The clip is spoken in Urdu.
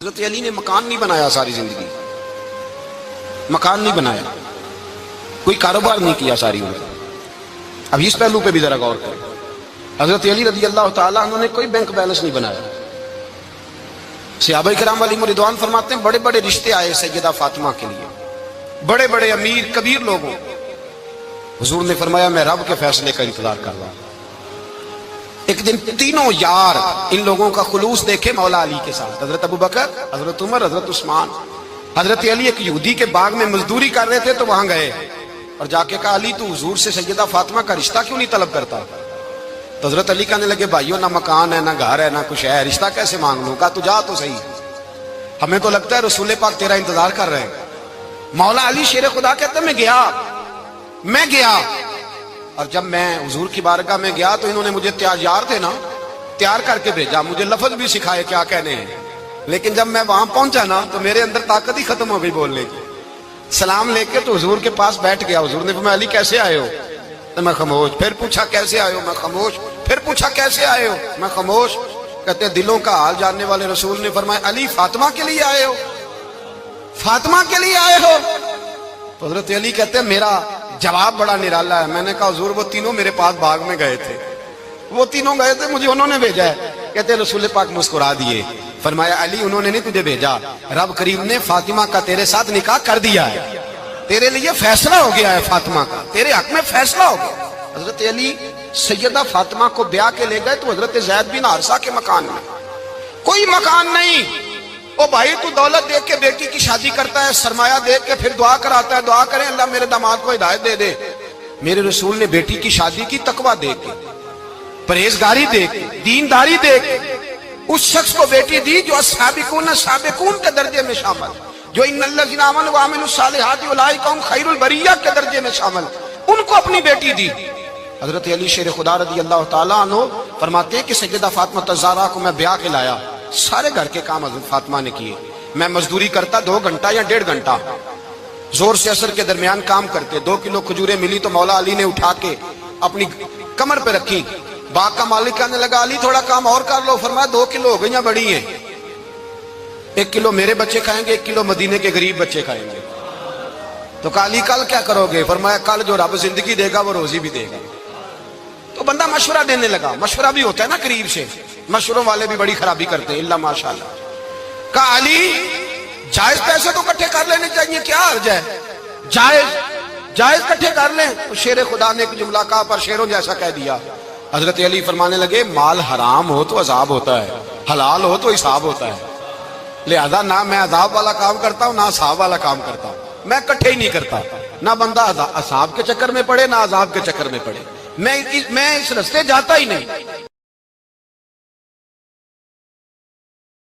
حضرت علی نے مکان نہیں بنایا ساری زندگی، مکان نہیں بنایا، کوئی کاروبار نہیں کیا ساری عمر۔ اب اس پہلو پہ بھی ذرا غور کریں، حضرت علی رضی اللہ تعالیٰ عنہ نے کوئی بینک بیلنس نہیں بنایا۔ صحابہ کرام علیہم رضوان فرماتے ہیں بڑے بڑے رشتے آئے سیدہ فاطمہ کے لیے، بڑے بڑے امیر کبیر لوگوں، حضور نے فرمایا میں رب کے فیصلے کا انتظار کر رہا ہوں۔ ایک دن تینوں یار ان لوگوں کا خلوص دیکھے مولا علی کے ساتھ، حضرت ابو بکر، حضرت عمر، حضرت عثمان۔ حضرت علی ایک یہودی کے باغ میں مزدوری کر رہے تھے تو وہاں گئے اور جا کے کہا علی تو حضور سے سیدہ فاطمہ کا رشتہ کیوں نہیں طلب کرتا؟ تو حضرت علی کہنے لگے بھائیو نہ مکان ہے نہ گھر ہے نہ کچھ ہے، رشتہ کیسے مانگ لوں؟ کہا تو جا تو صحیح، ہمیں تو لگتا ہے رسول پاک تیرا انتظار کر رہے ہیں۔ مولا علی شیر خدا کہتے ہیں میں گیا اور جب میں حضور کی بارگاہ میں گیا تو انہوں نے مجھے تیار تھے نا، تیار کر کے بھیجا، مجھے لفظ بھی سکھائے کیا کہنے ہیں، لیکن جب میں وہاں پہنچا نا تو میرے اندر طاقت ہی ختم ہو گئی بولنے کی۔ سلام لے کے تو حضور کے پاس بیٹھ گیا، حضور نے فرمایا علی کیسے آئے ہو؟ تو میں خاموش، پھر پوچھا کیسے آئے ہو؟ میں خاموش، پھر پوچھا کیسے آئے ہو؟ میں خاموش۔ کہتے دلوں کا حال جاننے والے رسول نے فرمایا علی فاطمہ کے لیے آئے ہو؟ فاطمہ کے لیے آئے ہو؟ تو حضرت علی کہتے ہیں میرا جواب بڑا نرالا ہے۔ میں نے کہا حضور وہ تینوں میرے پاس باغ میں گئے تھے، وہ تینوں گئے تھے، مجھے انہوں نے بھیجا ہے۔ کہتے رسول پاک مسکرا دیے، فرمایا علی انہوں نے نہیں تجھے بھیجا، رب کریم نے فاطمہ کا تیرے ساتھ نکاح کر دیا ہے، تیرے لیے فیصلہ ہو گیا ہے، فاطمہ کا تیرے حق میں فیصلہ ہو گیا۔ حضرت علی سیدہ فاطمہ کو بیاہ کے لے گئے تو حضرت زید بن حارثہ کے مکان میں، کوئی مکان نہیں۔ او بھائی تو دولت دیکھ کے بیٹی کی شادی کرتا ہے، سرمایہ دیکھ کے پھر دعا کراتا ہے، دعا کریں اللہ میرے داماد کو ہدایت دے دے۔ میرے رسول نے بیٹی کی شادی کی تقوی دیکھ کے، پرہیزگاری دیکھ کے، دینداری دیکھ کے، اس شخص کو بیٹی دی جو السابقون سابقون کے درجے میں شامل، جو ان الذین آمنوا وعملوا الصالحات اولئک هم خیر البریہ کے درجے میں شامل، ان کو اپنی بیٹی دی۔ حضرت علی شیر خدا رضی اللہ تعالیٰ عنہ فرماتے ہیں کہ سیدہ فاطمہ الزہرا کو میں بیاہ کے لایا، سارے گھر کے کام حضرت فاطمہ نے کیے، میں مزدوری کرتا 2 گھنٹہ یا 1.5 گھنٹہ، زور سے عصر کے درمیان کام کرتے، 2 کلو کھجوریں ملی تو مولا علی نے اٹھا کے اپنی کمر پہ رکھی۔ باغ کا مالک کہنے لگا علی تھوڑا کام اور کر لو، فرمایا 2 کلو ہو گئی ہیں، بڑی ہیں، 1 کلو میرے بچے کھائیں گے، 1 کلو مدینے کے غریب بچے کھائیں گے۔ تو کہا علی کل کیا کرو گے؟ فرمایا کل جو رب زندگی دے گا وہ روزی بھی دے گا۔ تو بندہ مشورہ دینے لگا، مشورہ بھی ہوتا ہے نا قریب سے، مشوروں والے بھی بڑی خرابی کرتے ہیں اللہ ماشاءاللہ۔ کہا علی جائز پیسے تو کٹھے کر لینے چاہیے، کیا حرج ہے، جائز کٹھے کر لیں۔ تو شیر خدا نے ایک جملہ کہا پر شیروں جیسا کہہ دیا۔ حضرت علی فرمانے لگے مال حرام ہو تو عذاب ہوتا ہے، حلال ہو تو حساب ہوتا ہے، لہذا نہ میں عذاب والا کام کرتا ہوں نہ حساب والا کام کرتا ہوں، میں کٹھے ہی نہیں کرتا، نہ بندہ حساب کے چکر میں پڑے نہ عذاب کے چکر میں پڑے، میں اس رستے جاتا ہی نہیں۔